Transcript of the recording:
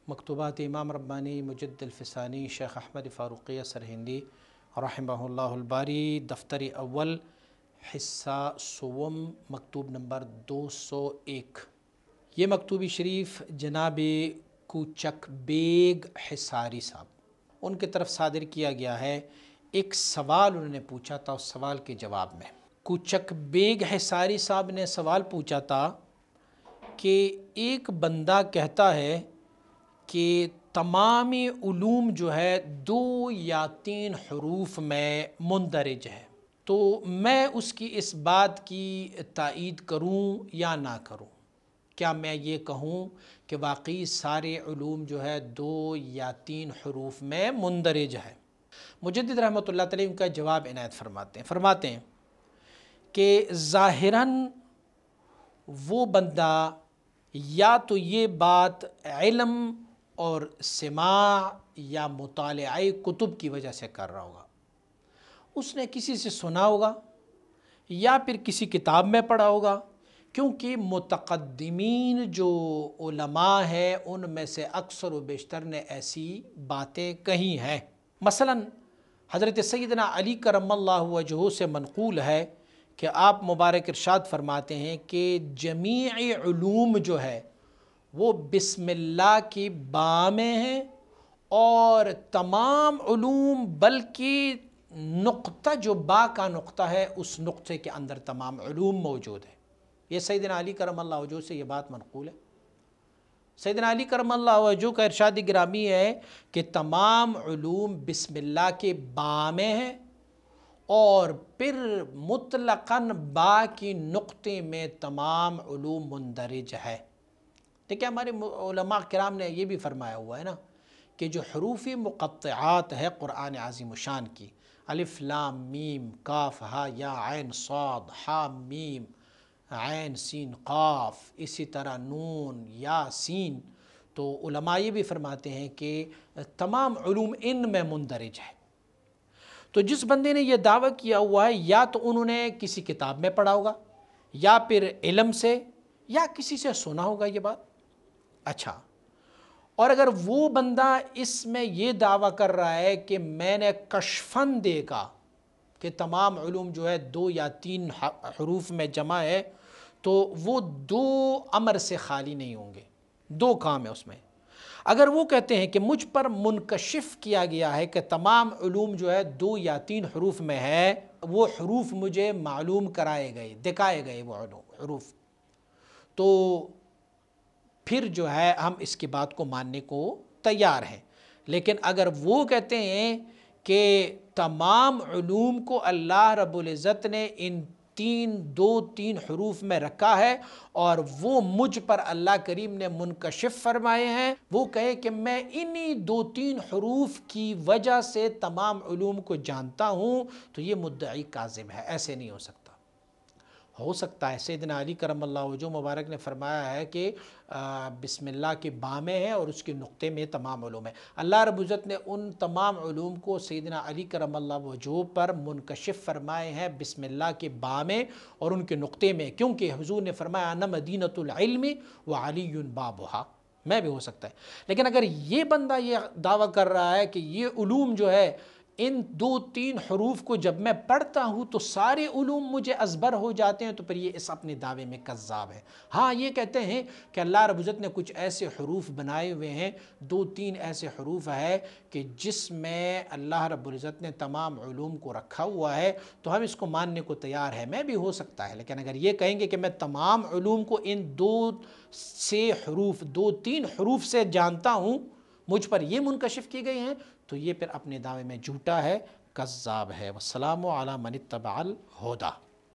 مکتوبات امام ربانی مجد الفسانی شیخ احمد فاروقی سرہندی رحمہ اللہ الباری، دفتر اول، حصہ سوم، مکتوب نمبر 201۔ یہ مکتوبی شریف جناب کوچک بیگ حصاری صاحب ان کی طرف صادر کیا گیا ہے۔ ایک سوال انہوں نے پوچھا تھا، اس سوال کے جواب میں کوچک بیگ حصاری صاحب نے سوال پوچھا تھا کہ ایک بندہ کہتا ہے کہ تمام علوم جو ہے 2 یا 3 حروف میں مندرج ہے، تو میں اس کی اس بات کی تائید کروں یا نہ کروں؟ کیا میں یہ کہوں کہ واقعی سارے علوم جو ہے 2 یا 3 حروف میں مندرج ہے؟ مجدد رحمۃ اللہ علیہ کا جواب عنایت فرماتے ہیں کہ ظاہراً وہ بندہ یا تو یہ بات علم اور سماع یا مطالعہ کتب کی وجہ سے کر رہا ہوگا، اس نے کسی سے سنا ہوگا یا پھر کسی کتاب میں پڑھا ہوگا، کیونکہ متقدمین جو علماء ہیں ان میں سے اکثر و بیشتر نے ایسی باتیں کہی ہیں۔ مثلا حضرت سیدنا علی کرم اللہ وجہہ سے منقول ہے کہ آپ مبارک ارشاد فرماتے ہیں کہ جمیع علوم جو ہے وہ بسم اللہ کی با میں ہیں، اور تمام علوم بلکہ نقطہ جو با کا نقطہ ہے اس نقطے کے اندر تمام علوم موجود ہے۔ یہ سیدنا علی کرم اللہ وجہہ سے یہ بات منقول ہے۔ سیدنا علی کرم اللہ وجہہ کا ارشاد گرامی ہے کہ تمام علوم بسم اللہ کے با میں ہیں، اور پھر مطلقاً با کی نقطے میں تمام علوم مندرج ہے۔ دیکھیں ہمارے علماء کرام نے یہ بھی فرمایا ہوا ہے نا کہ جو حروف مقطعات ہے قرآن عظیم الشان کی، الف لام میم کاف ہا یا عین صاد ہا میم عین سین قاف، اسی طرح نون یا سین، تو علماء یہ بھی فرماتے ہیں کہ تمام علوم ان میں مندرج ہے۔ تو جس بندے نے یہ دعویٰ کیا ہوا ہے یا تو انہوں نے کسی کتاب میں پڑھا ہوگا یا پھر علم سے یا کسی سے سنا ہوگا یہ بات۔ اچھا، اور اگر وہ بندہ اس میں یہ دعویٰ کر رہا ہے کہ میں نے کشفاً دیکھا کہ تمام علوم جو ہے 2 یا 3 حروف میں جمع ہے، تو وہ 2 امر سے خالی نہیں ہوں گے، 2 کام ہے اس میں۔ اگر وہ کہتے ہیں کہ مجھ پر منکشف کیا گیا ہے کہ تمام علوم جو ہے 2 یا 3 حروف میں ہے، وہ حروف مجھے معلوم کرائے گئے، دکھائے گئے وہ حروف، تو پھر جو ہے ہم اس کی بات کو ماننے کو تیار ہیں۔ لیکن اگر وہ کہتے ہیں کہ تمام علوم کو اللہ رب العزت نے ان 2-3 حروف میں رکھا ہے اور وہ مجھ پر اللہ کریم نے منکشف فرمائے ہیں، وہ کہے کہ میں انہی 2-3 حروف کی وجہ سے تمام علوم کو جانتا ہوں، تو یہ مدعی کاذب ہے، ایسے نہیں ہو سکتا۔ ہو سکتا ہے سیدنا علی کرم اللہ وجہہ مبارک نے فرمایا ہے کہ بسم اللہ کے با میں ہے اور اس کے نقطے میں تمام علوم ہے۔ اللہ رب العزت نے ان تمام علوم کو سیدنا علی کرم اللہ وجہہ پر منکشف فرمائے ہیں بسم اللہ کے با میں اور ان کے نقطے میں، کیونکہ حضور نے فرمایا انا مدینۃ العلم وعلی بابھا، میں بھی ہو سکتا ہے۔ لیکن اگر یہ بندہ یہ دعویٰ کر رہا ہے کہ یہ علوم جو ہے ان 2-3 حروف کو جب میں پڑھتا ہوں تو سارے علوم مجھے ازبر ہو جاتے ہیں، تو پھر یہ اس اپنے دعوے میں کذاب ہے۔ ہاں یہ کہتے ہیں کہ اللہ رب العزت نے کچھ ایسے حروف بنائے ہوئے ہیں، 2-3 ایسے حروف ہے کہ جس میں اللہ رب العزت نے تمام علوم کو رکھا ہوا ہے، تو ہم اس کو ماننے کو تیار ہے، میں بھی ہو سکتا ہے۔ لیکن اگر یہ کہیں گے کہ میں تمام علوم کو ان 2-3 حروف سے جانتا ہوں، مجھ پر یہ منکشف کی گئی ہیں، تو یہ پھر اپنے دعوے میں جھوٹا ہے، کذاب ہے۔ والسلام علی من اتبع الہدی۔